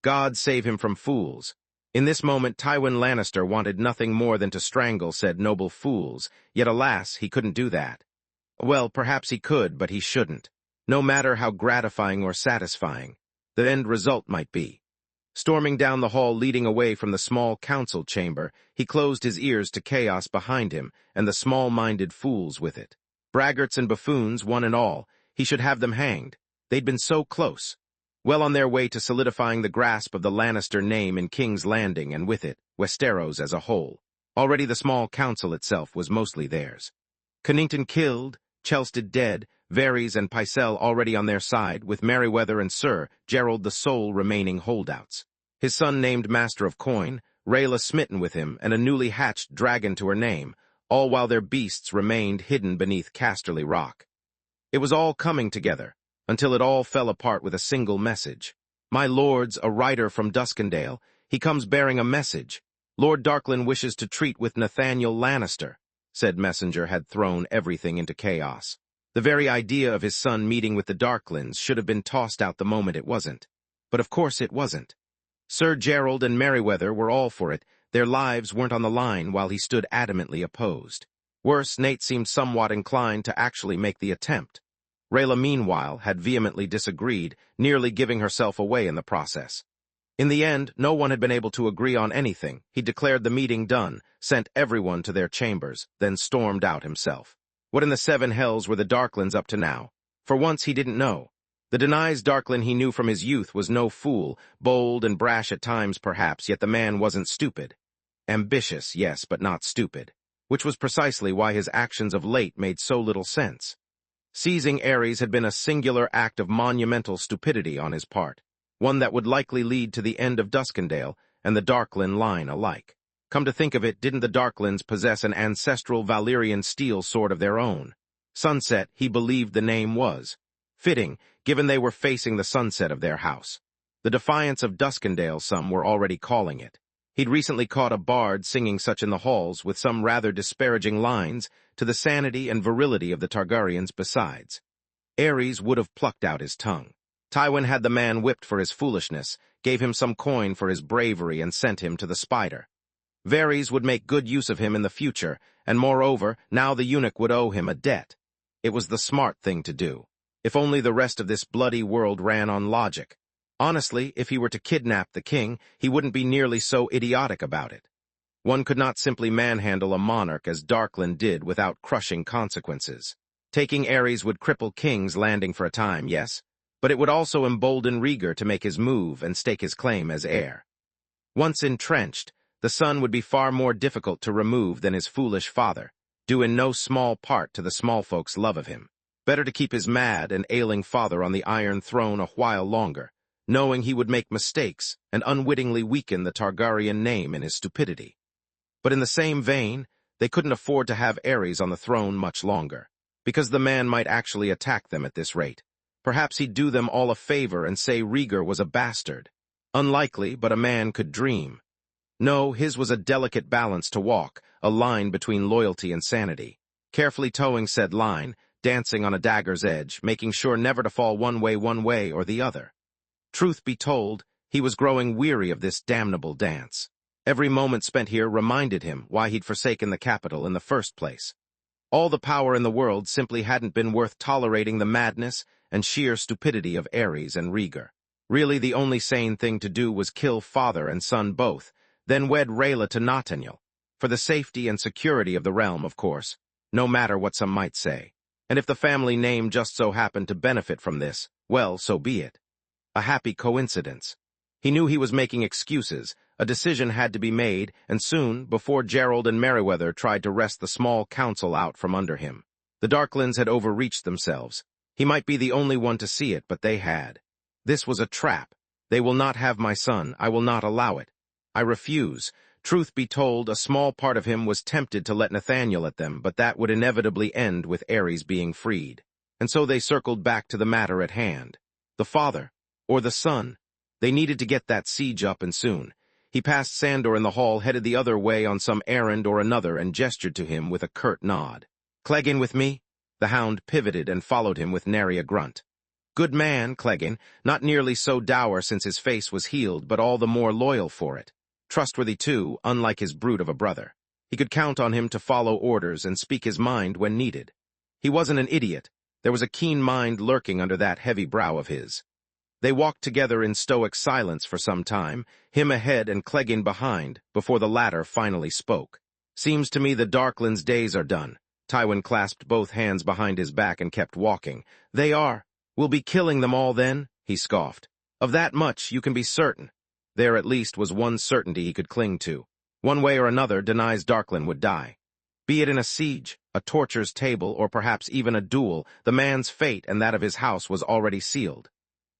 God save him from fools. In this moment, Tywin Lannister wanted nothing more than to strangle said noble fools, yet alas, he couldn't do that. Well, perhaps he could, but he shouldn't. No matter how gratifying or satisfying, the end result might be. Storming down the hall leading away from the small council chamber, he closed his ears to chaos behind him and the small-minded fools with it. Braggarts and buffoons, one and all, he should have them hanged. They'd been so close. Well on their way to solidifying the grasp of the Lannister name in King's Landing and with it, Westeros as a whole. Already the small council itself was mostly theirs. Connington killed, Chelsted dead, Varys and Pycelle already on their side, with Merryweather and Sir Gerald the sole remaining holdouts. His son named Master of Coin, Rhaella smitten with him, and a newly hatched dragon to her name, all while their beasts remained hidden beneath Casterly Rock. It was all coming together, until it all fell apart with a single message. My lords, a rider from Duskendale, he comes bearing a message. Lord Darklyn wishes to treat with Nathaniel Lannister. Said messenger had thrown everything into chaos. The very idea of his son meeting with the Darklyns should have been tossed out the moment it wasn't. But of course it wasn't. Sir Gerald and Merryweather were all for it. Their lives weren't on the line while he stood adamantly opposed. Worse, Nate seemed somewhat inclined to actually make the attempt. Rhaella, meanwhile, had vehemently disagreed, nearly giving herself away in the process. In the end, no one had been able to agree on anything. He declared the meeting done, sent everyone to their chambers, then stormed out himself. What in the seven hells were the Darklyns up to now? For once he didn't know. The Denys Darklyn he knew from his youth was no fool, bold and brash at times perhaps, yet the man wasn't stupid. Ambitious, yes, but not stupid. Which was precisely why his actions of late made so little sense. Seizing Aerys had been a singular act of monumental stupidity on his part. One that would likely lead to the end of Duskendale and the Darklyn line alike. Come to think of it, didn't the Darklyns possess an ancestral Valyrian steel sword of their own? Sunset, he believed the name was. Fitting, given they were facing the sunset of their house. The defiance of Duskendale, some were already calling it. He'd recently caught a bard singing such in the halls with some rather disparaging lines to the sanity and virility of the Targaryens besides. Aerys would have plucked out his tongue. Tywin had the man whipped for his foolishness, gave him some coin for his bravery, and sent him to the Spider. Varys would make good use of him in the future, and moreover, now the eunuch would owe him a debt. It was the smart thing to do. If only the rest of this bloody world ran on logic. Honestly, if he were to kidnap the king, he wouldn't be nearly so idiotic about it. One could not simply manhandle a monarch as Darklyn did without crushing consequences. Taking Aerys would cripple King's Landing for a time, yes, but it would also embolden Rhaegar to make his move and stake his claim as heir. Once entrenched, the son would be far more difficult to remove than his foolish father, due in no small part to the small folks' love of him. Better to keep his mad and ailing father on the Iron Throne a while longer, knowing he would make mistakes and unwittingly weaken the Targaryen name in his stupidity. But in the same vein, they couldn't afford to have Aerys on the throne much longer, because the man might actually attack them at this rate. Perhaps he'd do them all a favor and say Rhaegar was a bastard. Unlikely, but a man could dream. No, his was a delicate balance to walk, a line between loyalty and sanity. Carefully towing said line, dancing on a dagger's edge, making sure never to fall one way or the other. Truth be told, he was growing weary of this damnable dance. Every moment spent here reminded him why he'd forsaken the capital in the first place. All the power in the world simply hadn't been worth tolerating the madness and sheer stupidity of Aerys and Rhaegar. Really, the only sane thing to do was kill father and son both, then wed Rhaella to Nathaniel. For the safety and security of the realm, of course, no matter what some might say. And if the family name just so happened to benefit from this, well, so be it. A happy coincidence. He knew he was making excuses. A decision had to be made, and soon, before Gerald and Merryweather tried to wrest the small council out from under him. The Darklyns had overreached themselves. He might be the only one to see it, but they had. This was a trap. They will not have my son. I will not allow it. I refuse. Truth be told, a small part of him was tempted to let Nathaniel at them, but that would inevitably end with Aerys being freed. And so they circled back to the matter at hand. The father, or the son. They needed to get that siege up, and soon. He passed Sandor in the hall, headed the other way on some errand or another, and gestured to him with a curt nod. Clegg in with me? The hound pivoted and followed him with nary a grunt. Good man, Clegane, not nearly so dour since his face was healed, but all the more loyal for it. Trustworthy too, unlike his brute of a brother. He could count on him to follow orders and speak his mind when needed. He wasn't an idiot. There was a keen mind lurking under that heavy brow of his. They walked together in stoic silence for some time, him ahead and Clegane behind, before the latter finally spoke. Seems to me the Darklands' days are done. Tywin clasped both hands behind his back and kept walking. They are. We'll be killing them all then, he scoffed. Of that much you can be certain. There at least was one certainty he could cling to. One way or another, Denai's Darkland would die. Be it in a siege, a torture's table, or perhaps even a duel, the man's fate and that of his house was already sealed.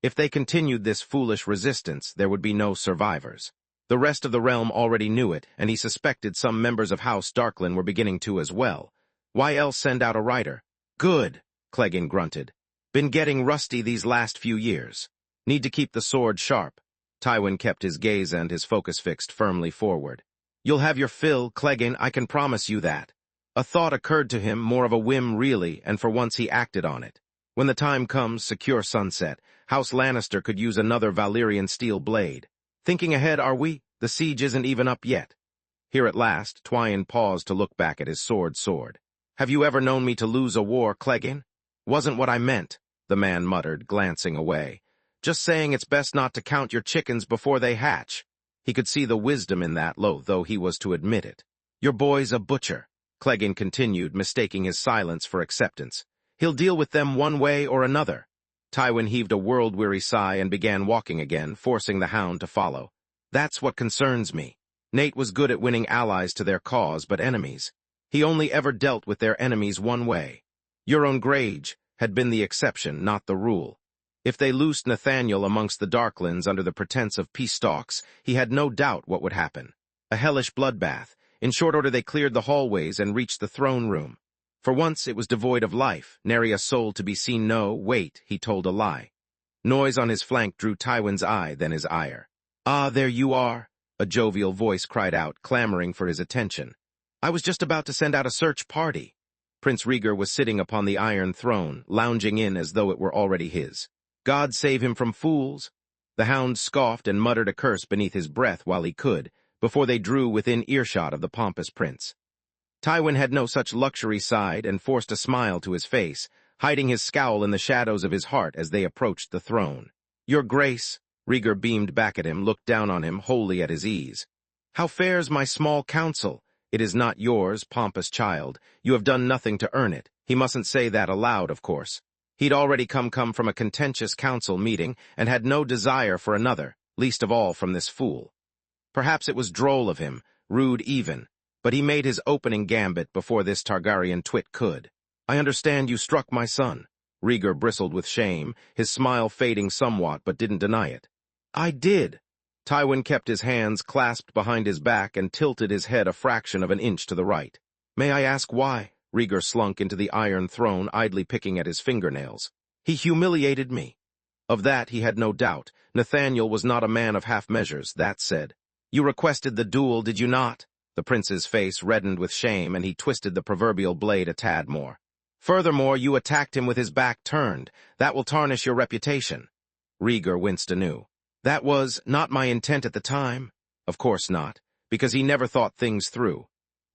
If they continued this foolish resistance, there would be no survivors. The rest of the realm already knew it, and he suspected some members of House Darkland were beginning to as well. Why else send out a rider? Good, Clegane grunted. Been getting rusty these last few years. Need to keep the sword sharp. Tywin kept his gaze and his focus fixed firmly forward. You'll have your fill, Clegane, I can promise you that. A thought occurred to him, more of a whim really, and for once he acted on it. When the time comes, secure sunset. House Lannister could use another Valyrian steel blade. Thinking ahead, are we? The siege isn't even up yet. Here at last, Tywin paused to look back at his sword. Have you ever known me to lose a war, Clegane? Wasn't what I meant, the man muttered, glancing away. Just saying it's best not to count your chickens before they hatch. He could see the wisdom in that, though he was to admit it. Your boy's a butcher, Clegane continued, mistaking his silence for acceptance. He'll deal with them one way or another. Tywin heaved a world-weary sigh and began walking again, forcing the hound to follow. That's what concerns me. Nate was good at winning allies to their cause, but enemies. He only ever dealt with their enemies one way. Euron Greyjoy had been the exception, not the rule. If they loosed Nathaniel amongst the Darklands under the pretense of peace talks, he had no doubt what would happen. A hellish bloodbath. In short order they cleared the hallways and reached the throne room. For once it was devoid of life, nary a soul to be seen. No, wait, he told a lie. Noise on his flank drew Tywin's eye, then his ire. Ah, there you are, a jovial voice cried out, clamoring for his attention. I was just about to send out a search party. Prince Rhaegar was sitting upon the Iron Throne, lounging in as though it were already his. God save him from fools. The hound scoffed and muttered a curse beneath his breath while he could, before they drew within earshot of the pompous prince. Tywin had no such luxury side and forced a smile to his face, hiding his scowl in the shadows of his heart as they approached the throne. Your Grace, Rhaegar beamed back at him, looked down on him, wholly at his ease. How fares my small counsel? It is not yours, pompous child. You have done nothing to earn it. He mustn't say that aloud, of course. He'd already come from a contentious council meeting and had no desire for another, least of all from this fool. Perhaps it was droll of him, rude even, but he made his opening gambit before this Targaryen twit could. I understand you struck my son. Rhaegar bristled with shame, his smile fading somewhat but didn't deny it. I did. Tywin kept his hands clasped behind his back and tilted his head a fraction of an inch to the right. May I ask why? Rhaegar slunk into the Iron Throne, idly picking at his fingernails. He humiliated me. Of that he had no doubt. Nathaniel was not a man of half measures, that said. You requested the duel, did you not? The prince's face reddened with shame, and he twisted the proverbial blade a tad more. Furthermore, you attacked him with his back turned. That will tarnish your reputation. Rhaegar winced anew. That was not my intent at the time. Of course not, because he never thought things through.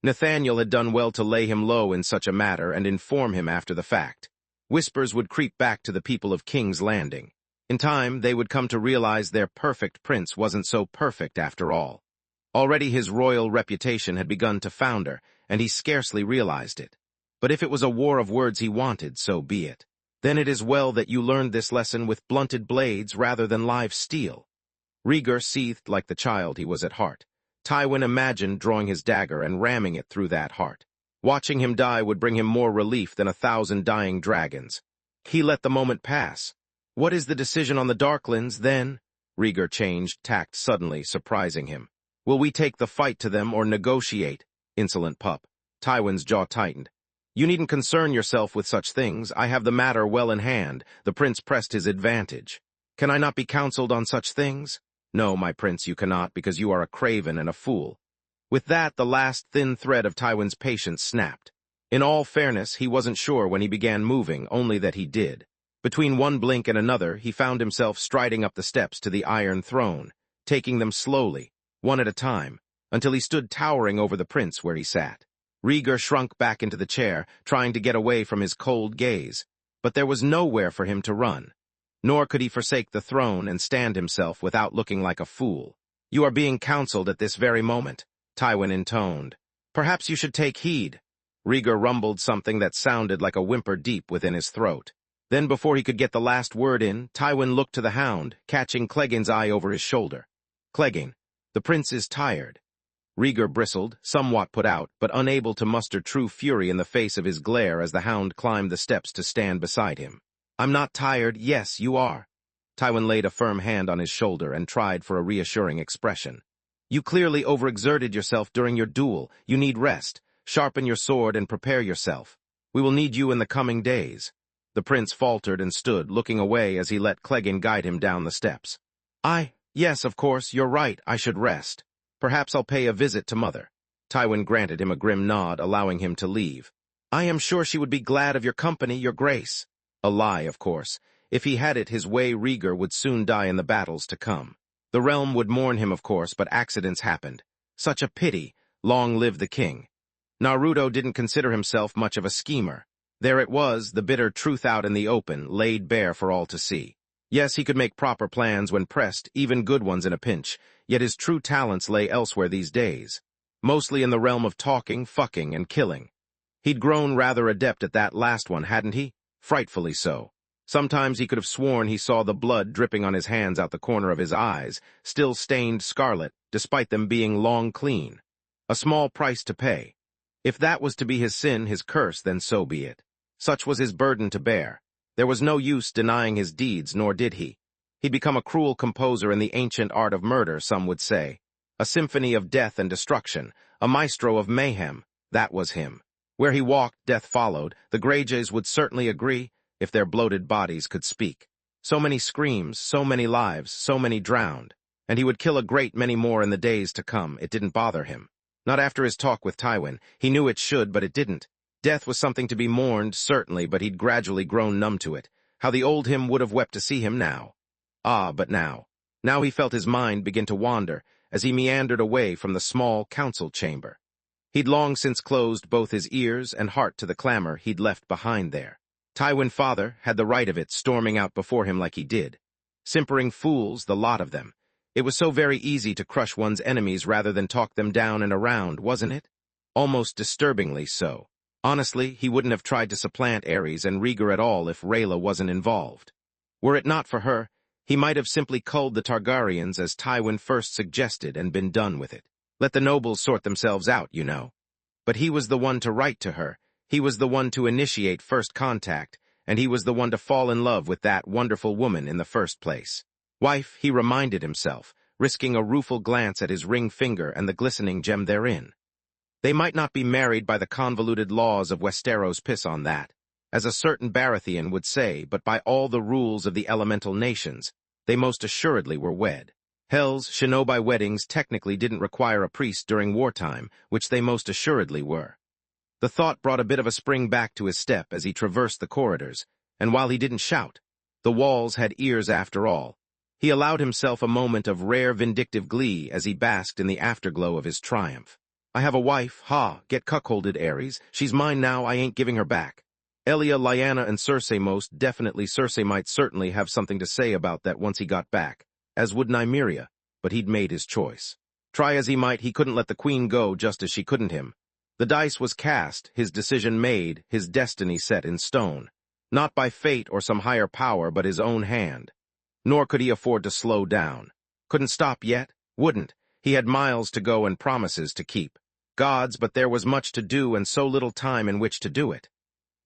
Nathaniel had done well to lay him low in such a matter and inform him after the fact. Whispers would creep back to the people of King's Landing. In time, they would come to realize their perfect prince wasn't so perfect after all. Already his royal reputation had begun to founder, and he scarcely realized it. But if it was a war of words he wanted, so be it. Then it is well that you learned this lesson with blunted blades rather than live steel. Rhaegar seethed like the child he was at heart. Tywin imagined drawing his dagger and ramming it through that heart. Watching him die would bring him more relief than 1,000 dying dragons. He let the moment pass. What is the decision on the Darklands, then? Rhaegar changed tact suddenly, surprising him. Will we take the fight to them or negotiate? Insolent pup. Tywin's jaw tightened. You needn't concern yourself with such things. I have the matter well in hand. The prince pressed his advantage. Can I not be counseled on such things? No, my prince, you cannot, because you are a craven and a fool. With that, the last thin thread of Tywin's patience snapped. In all fairness, he wasn't sure when he began moving, only that he did. Between one blink and another, he found himself striding up the steps to the Iron Throne, taking them slowly, one at a time, until he stood towering over the prince where he sat. Rhaegar shrunk back into the chair, trying to get away from his cold gaze, but there was nowhere for him to run. Nor could he forsake the throne and stand himself without looking like a fool. "You are being counseled at this very moment," Tywin intoned. "Perhaps you should take heed." Rhaegar rumbled something that sounded like a whimper deep within his throat. Then, before he could get the last word in, Tywin looked to the hound, catching Clegane's eye over his shoulder. "Clegane, the prince is tired." Rhaegar bristled, somewhat put out, but unable to muster true fury in the face of his glare as the hound climbed the steps to stand beside him. "I'm not tired. Yes, you are." Tywin laid a firm hand on his shoulder and tried for a reassuring expression. "You clearly overexerted yourself during your duel. You need rest. Sharpen your sword and prepare yourself. We will need you in the coming days." The prince faltered and stood, looking away as he let Clegane guide him down the steps. Yes, of course, you're right, I should rest. Perhaps I'll pay a visit to Mother." Tywin granted him a grim nod, allowing him to leave. "I am sure she would be glad of your company, your grace." A lie, of course. If he had it his way, Rhaegar would soon die in the battles to come. The realm would mourn him, of course, but accidents happened. Such a pity. Long live the king. Naruto didn't consider himself much of a schemer. There it was, the bitter truth out in the open, laid bare for all to see. Yes, he could make proper plans when pressed, even good ones in a pinch, yet his true talents lay elsewhere these days. Mostly in the realm of talking, fucking, and killing. He'd grown rather adept at that last one, hadn't he? Frightfully so. Sometimes he could have sworn he saw the blood dripping on his hands out the corner of his eyes, still stained scarlet, despite them being long clean. A small price to pay. If that was to be his sin, his curse, then so be it. Such was his burden to bear. There was no use denying his deeds, nor did he. He'd become a cruel composer in the ancient art of murder, some would say. A symphony of death and destruction, a maestro of mayhem, that was him. Where he walked, death followed. The Greyjoys would certainly agree, if their bloated bodies could speak. So many screams, so many lives, so many drowned. And he would kill a great many more in the days to come. It didn't bother him. Not after his talk with Tywin. He knew it should, but it didn't. Death was something to be mourned, certainly, but he'd gradually grown numb to it. How the old him would have wept to see him now. But now. Now he felt his mind begin to wander, as he meandered away from the small council chamber. He'd long since closed both his ears and heart to the clamor he'd left behind there. Tywin father had the right of it, storming out before him like he did. Simpering fools, the lot of them. It was so very easy to crush one's enemies rather than talk them down and around, wasn't it? Almost disturbingly so. Honestly, he wouldn't have tried to supplant Aerys and Rhaegar at all if Rhaella wasn't involved. Were it not for her, he might have simply culled the Targaryens as Tywin first suggested and been done with it. Let the nobles sort themselves out, you know. But he was the one to write to her, he was the one to initiate first contact, and he was the one to fall in love with that wonderful woman in the first place. Wife, he reminded himself, risking a rueful glance at his ring finger and the glistening gem therein. They might not be married by the convoluted laws of Westeros piss on that, as a certain Baratheon would say, but by all the rules of the elemental nations, they most assuredly were wed. Hell's shinobi weddings technically didn't require a priest during wartime, which they most assuredly were. The thought brought a bit of a spring back to his step as he traversed the corridors, and while he didn't shout, the walls had ears after all. He allowed himself a moment of rare vindictive glee as he basked in the afterglow of his triumph. "I have a wife, get cuckolded, Aerys. She's mine now, I ain't giving her back." Elia, Lyanna, and Cersei most definitely. Cersei might certainly have something to say about that once he got back, as would Nymeria, but he'd made his choice. Try as he might, he couldn't let the queen go just as she couldn't him. The dice was cast, his decision made, his destiny set in stone. Not by fate or some higher power, but his own hand. Nor could he afford to slow down. Couldn't stop yet, wouldn't. He had miles to go and promises to keep. Gods, but there was much to do and so little time in which to do it.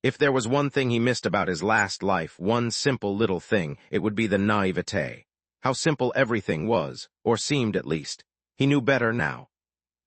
If there was one thing he missed about his last life, one simple little thing, it would be the naivete. How simple everything was, or seemed at least. He knew better now.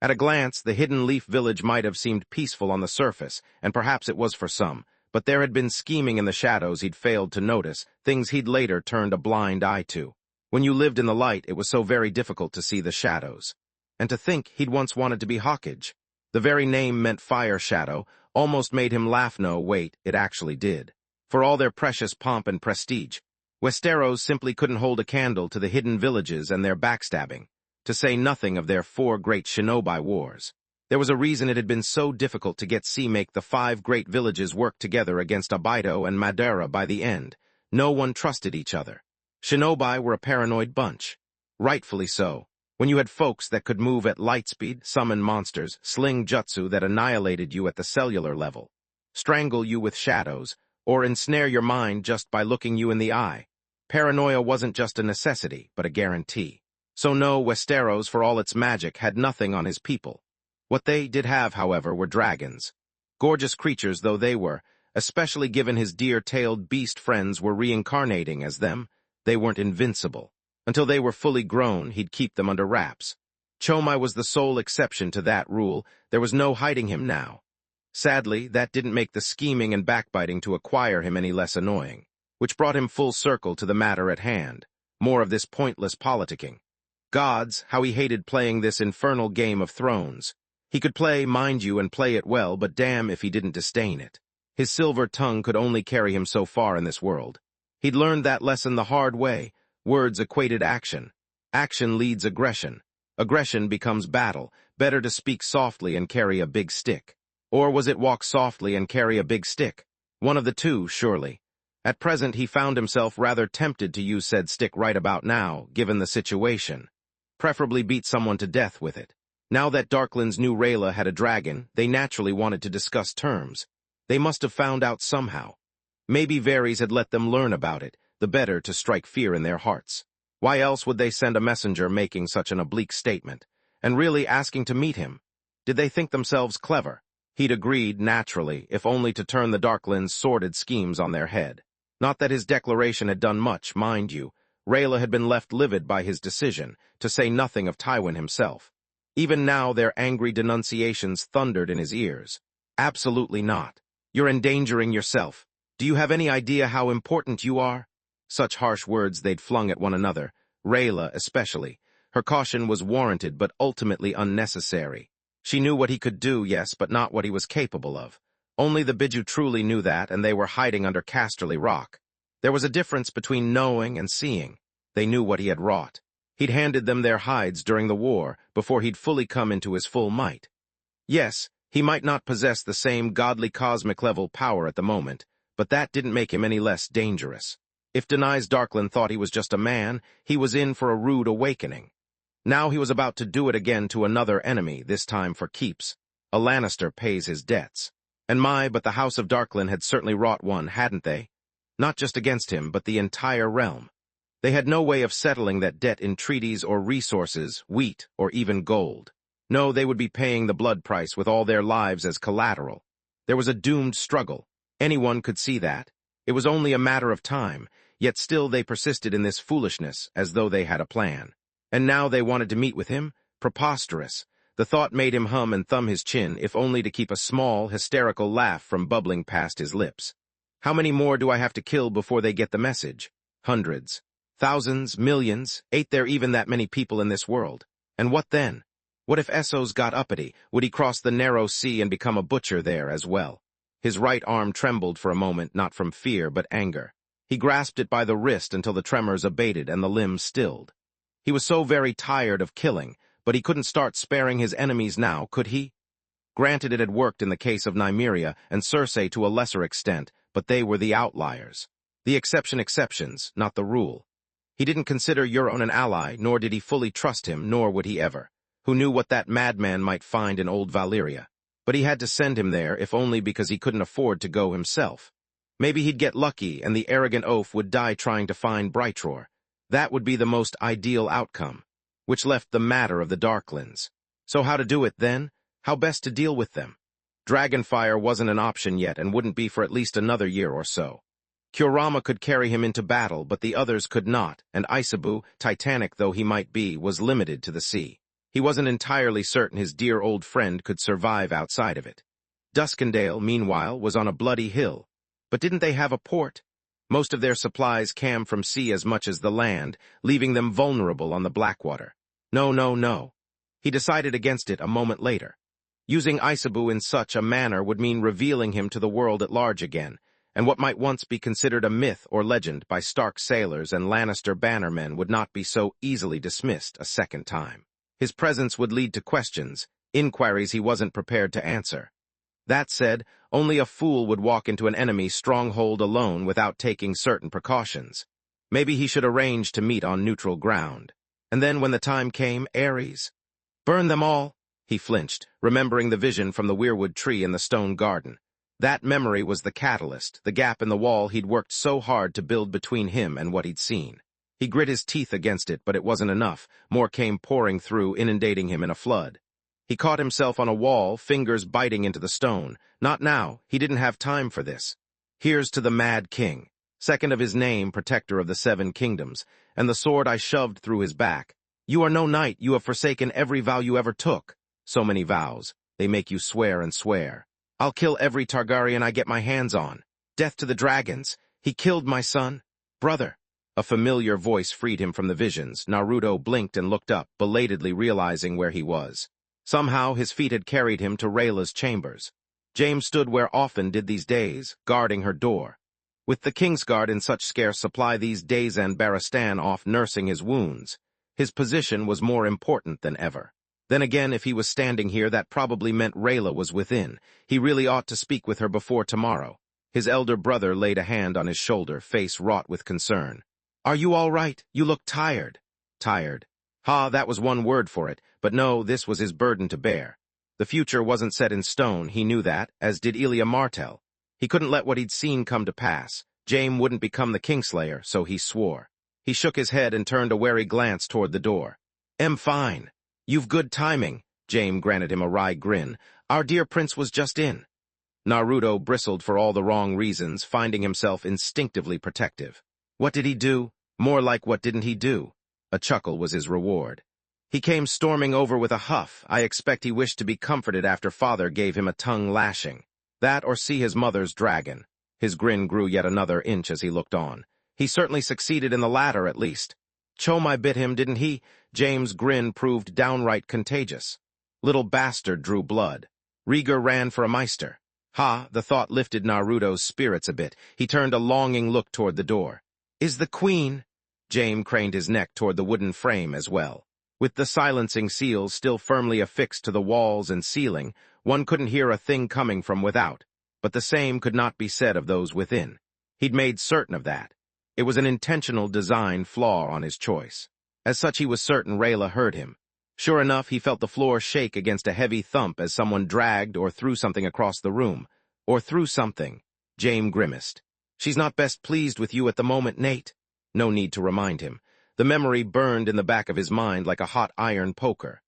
At a glance, the hidden leaf village might have seemed peaceful on the surface, and perhaps it was for some, but there had been scheming in the shadows he'd failed to notice, things he'd later turned a blind eye to. When you lived in the light, it was so very difficult to see the shadows. And to think he'd once wanted to be Hawkeye. The very name meant fire shadow, almost made him laugh. No, wait, it actually did. For all their precious pomp and prestige, Westeros simply couldn't hold a candle to the hidden villages and their backstabbing, to say nothing of their 4 great shinobi wars. There was a reason it had been so difficult to get make the 5 great villages work together against Abaito and Madara by the end. No one trusted each other. Shinobi were a paranoid bunch. Rightfully so. When you had folks that could move at light speed, summon monsters, sling jutsu that annihilated you at the cellular level, strangle you with shadows, or ensnare your mind just by looking you in the eye. Paranoia wasn't just a necessity, but a guarantee. So no, Westeros, for all its magic, had nothing on his people. What they did have, however, were dragons. Gorgeous creatures though they were, especially given his deer-tailed beast friends were reincarnating as them, they weren't invincible. Until they were fully grown, he'd keep them under wraps. Chomai was the sole exception to that rule. There was no hiding him now. Sadly, that didn't make the scheming and backbiting to acquire him any less annoying, which brought him full circle to the matter at hand. More of this pointless politicking. Gods, how he hated playing this infernal game of thrones. He could play, mind you, and play it well, but damn if he didn't disdain it. His silver tongue could only carry him so far in this world. He'd learned that lesson the hard way. Words equated action. Action leads aggression. Aggression becomes battle. Better to speak softly and carry a big stick. Or was it walk softly and carry a big stick? One of the two, surely. At present, he found himself rather tempted to use said stick right about now, given the situation. Preferably beat someone to death with it. Now that Darklands knew Rayla had a dragon, they naturally wanted to discuss terms. They must have found out somehow. Maybe Varys had let them learn about it, the better to strike fear in their hearts. Why else would they send a messenger making such an oblique statement, and really asking to meet him? Did they think themselves clever? He'd agreed, naturally, if only to turn the Darklands' sordid schemes on their head. Not that his declaration had done much, mind you. Rayla had been left livid by his decision, to say nothing of Tywin himself. Even now their angry denunciations thundered in his ears. Absolutely not. You're endangering yourself. Do you have any idea how important you are? Such harsh words they'd flung at one another, Rayla especially. Her caution was warranted but ultimately unnecessary. She knew what he could do, yes, but not what he was capable of. Only the Biju truly knew that, and they were hiding under Casterly Rock. There was a difference between knowing and seeing. They knew what he had wrought. He'd handed them their hides during the war, before he'd fully come into his full might. Yes, he might not possess the same godly cosmic-level power at the moment, but that didn't make him any less dangerous. If Denai's Darkland thought he was just a man, he was in for a rude awakening. Now he was about to do it again to another enemy, this time for keeps. A Lannister pays his debts. And but the House of Darkland had certainly wrought one, hadn't they? Not just against him, but the entire realm. They had no way of settling that debt in treaties or resources, wheat, or even gold. No, they would be paying the blood price with all their lives as collateral. There was a doomed struggle. Anyone could see that. It was only a matter of time, yet still they persisted in this foolishness as though they had a plan. And now they wanted to meet with him? Preposterous. The thought made him hum and thumb his chin, if only to keep a small, hysterical laugh from bubbling past his lips. How many more do I have to kill before they get the message? Hundreds. Thousands, millions. Ain't there even that many people in this world? And what then? What if Essos got uppity? Would he cross the narrow sea and become a butcher there as well? His right arm trembled for a moment, not from fear but anger. He grasped it by the wrist until the tremors abated and the limb stilled. He was so very tired of killing, but he couldn't start sparing his enemies now, could he? Granted, it had worked in the case of Nymeria and Cersei to a lesser extent, but they were the outliers. The exceptions, not the rule. He didn't consider Euron an ally, nor did he fully trust him, nor would he ever. Who knew what that madman might find in old Valyria? But he had to send him there, if only because he couldn't afford to go himself. Maybe he'd get lucky and the arrogant oaf would die trying to find Brightroar. That would be the most ideal outcome, which left the matter of the Darklands. So how to do it then? How best to deal with them? Dragonfire wasn't an option yet and wouldn't be for at least another year or so. Kurama could carry him into battle, but the others could not, and Isabu, titanic though he might be, was limited to the sea. He wasn't entirely certain his dear old friend could survive outside of it. Duskendale, meanwhile, was on a bloody hill. But didn't they have a port? Most of their supplies came from sea as much as the land, leaving them vulnerable on the Blackwater. No. He decided against it a moment later. Using Isabu in such a manner would mean revealing him to the world at large again, and what might once be considered a myth or legend by Stark sailors and Lannister bannermen would not be so easily dismissed a second time. His presence would lead to questions, inquiries he wasn't prepared to answer. That said, only a fool would walk into an enemy's stronghold alone without taking certain precautions. Maybe he should arrange to meet on neutral ground. And then when the time came, Ares. Burn them all! He flinched, remembering the vision from the weirwood tree in the stone garden. That memory was the catalyst, the gap in the wall he'd worked so hard to build between him and what he'd seen. He grit his teeth against it, but it wasn't enough. More came pouring through, inundating him in a flood. He caught himself on a wall, fingers biting into the stone. Not now, he didn't have time for this. Here's to the Mad King, second of his name, protector of the 7 kingdoms, and the sword I shoved through his back. You are no knight, you have forsaken every vow you ever took. So many vows, they make you swear and swear. I'll kill every Targaryen I get my hands on. Death to the dragons. He killed my son. Brother. A familiar voice freed him from the visions. Naruto blinked and looked up, belatedly realizing where he was. Somehow his feet had carried him to Rayla's chambers. James stood where often did these days, guarding her door. With the Kingsguard in such scarce supply these days and Barristan off nursing his wounds, his position was more important than ever. Then again, if he was standing here, that probably meant Rayla was within. He really ought to speak with her before tomorrow. His elder brother laid a hand on his shoulder, face wrought with concern. Are you all right? You look tired. Tired. Ha, that was one word for it, but no, this was his burden to bear. The future wasn't set in stone, he knew that, as did Elia Martell. He couldn't let what he'd seen come to pass. Jaime wouldn't become the Kingslayer, so he swore. He shook his head and turned a wary glance toward the door. Fine. You've good timing, Jaime granted him a wry grin. Our dear prince was just in. Naruto bristled for all the wrong reasons, finding himself instinctively protective. What did he do? More like what didn't he do? A chuckle was his reward. He came storming over with a huff. I expect he wished to be comforted after father gave him a tongue lashing. That or see his mother's dragon. His grin grew yet another inch as he looked on. He certainly succeeded in the latter, at least. Chomai bit him, didn't he? James' grin proved downright contagious. Little bastard drew blood. Rieger ran for a meister. Ha, the thought lifted Naruto's spirits a bit. He turned a longing look toward the door. Is the queen? Jaime craned his neck toward the wooden frame as well. With the silencing seals still firmly affixed to the walls and ceiling, one couldn't hear a thing coming from without. But the same could not be said of those within. He'd made certain of that. It was an intentional design flaw on his choice. As such, he was certain Rayla heard him. Sure enough, he felt the floor shake against a heavy thump as someone dragged or threw something across the room. Or threw something. Jaime grimaced. She's not best pleased with you at the moment, Nate. No need to remind him. The memory burned in the back of his mind like a hot iron poker.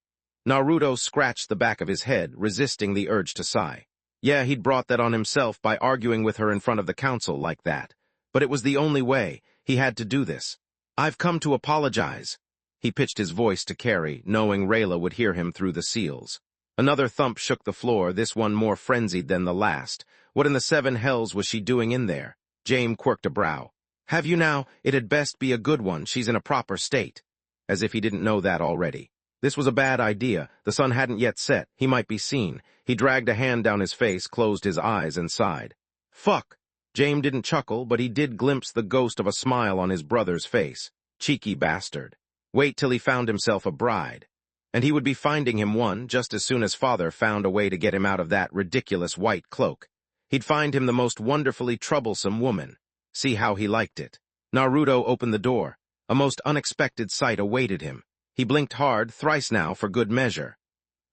Naruto scratched the back of his head, resisting the urge to sigh. Yeah, he'd brought that on himself by arguing with her in front of the council like that. But it was the only way. He had to do this. I've come to apologize. He pitched his voice to Carrie, knowing Rayla would hear him through the seals. Another thump shook the floor, this one more frenzied than the last. What in the 7 hells was she doing in there? Jaime quirked a brow. Have you now? It had best be a good one. She's in a proper state. As if he didn't know that already. This was a bad idea. The sun hadn't yet set. He might be seen. He dragged a hand down his face, closed his eyes, and sighed. Fuck! Jaime didn't chuckle, but he did glimpse the ghost of a smile on his brother's face. Cheeky bastard. Wait till he found himself a bride. And he would be finding him one just as soon as father found a way to get him out of that ridiculous white cloak. He'd find him the most wonderfully troublesome woman. See how he liked it. Naruto opened the door. A most unexpected sight awaited him. He blinked hard, thrice now, for good measure.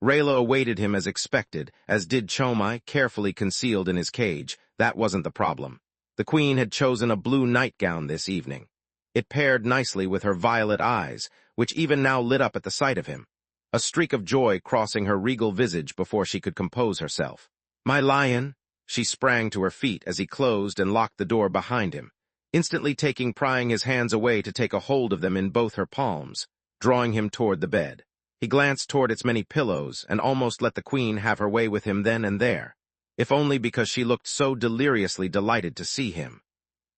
Rayla awaited him as expected, as did Chomai, carefully concealed in his cage. That wasn't the problem. The queen had chosen a blue nightgown this evening. It paired nicely with her violet eyes, which even now lit up at the sight of him. A streak of joy crossing her regal visage before she could compose herself. My lion! She sprang to her feet as he closed and locked the door behind him, instantly prying his hands away to take a hold of them in both her palms, drawing him toward the bed. He glanced toward its many pillows and almost let the queen have her way with him then and there, if only because she looked so deliriously delighted to see him.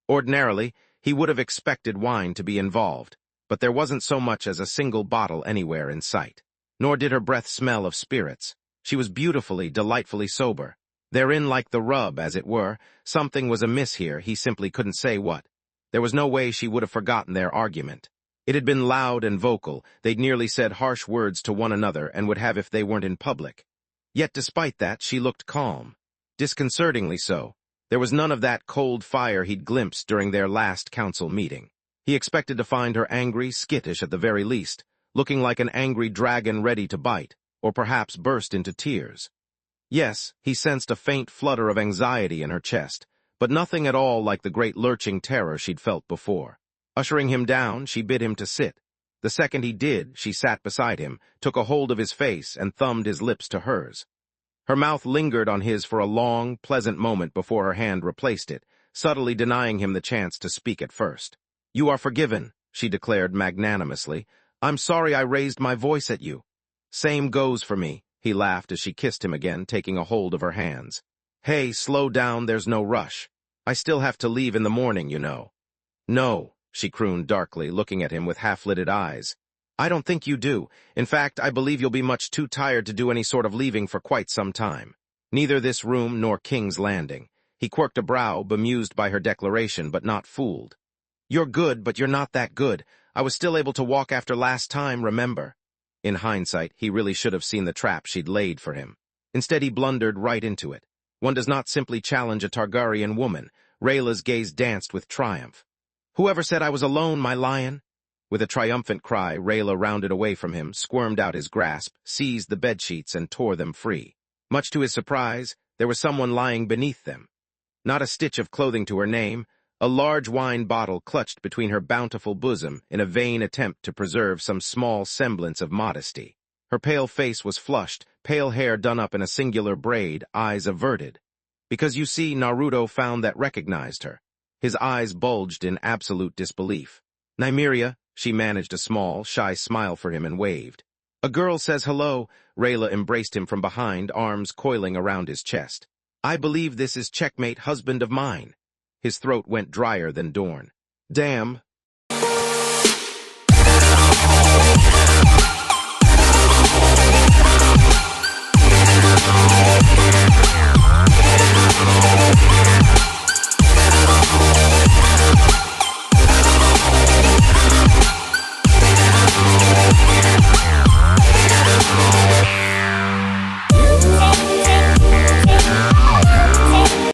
Ordinarily, he would have expected wine to be involved, but there wasn't so much as a single bottle anywhere in sight. Nor did her breath smell of spirits. She was beautifully, delightfully sober. They're in like the rub, as it were. Something was amiss here, he simply couldn't say what. There was no way she would have forgotten their argument. It had been loud and vocal, they'd nearly said harsh words to one another and would have if they weren't in public. Yet despite that, she looked calm. Disconcertingly so. There was none of that cold fire he'd glimpsed during their last council meeting. He expected to find her angry, skittish at the very least, looking like an angry dragon ready to bite, or perhaps burst into tears. Yes, he sensed a faint flutter of anxiety in her chest, but nothing at all like the great lurching terror she'd felt before. Ushering him down, she bid him to sit. The second he did, she sat beside him, took a hold of his face, and thumbed his lips to hers. Her mouth lingered on his for a long, pleasant moment before her hand replaced it, subtly denying him the chance to speak at first. "You are forgiven," she declared magnanimously. "I'm sorry I raised my voice at you." "Same goes for me," he laughed as she kissed him again, taking a hold of her hands. "Hey, slow down, there's no rush. I still have to leave in the morning, you know." "No," she crooned darkly, looking at him with half-lidded eyes. "I don't think you do. In fact, I believe you'll be much too tired to do any sort of leaving for quite some time. Neither this room nor King's Landing." He quirked a brow, bemused by her declaration, but not fooled. "You're good, but you're not that good. I was still able to walk after last time, remember?" In hindsight, he really should have seen the trap she'd laid for him. Instead, he blundered right into it. One does not simply challenge a Targaryen woman. Rayla's gaze danced with triumph. "Whoever said I was alone, my lion?" With a triumphant cry, Rayla rounded away from him, squirmed out his grasp, seized the bedsheets, and tore them free. Much to his surprise, there was someone lying beneath them. Not a stitch of clothing to her name, a large wine bottle clutched between her bountiful bosom in a vain attempt to preserve some small semblance of modesty. Her pale face was flushed, pale hair done up in a singular braid, eyes averted. Because you see, Naruto found that recognized her. His eyes bulged in absolute disbelief. "Nymeria," she managed a small, shy smile for him and waved. "A girl says hello." Rayla embraced him from behind, arms coiling around his chest. "I believe this is checkmate, husband of mine." His throat went drier than Dorn. "Damn,"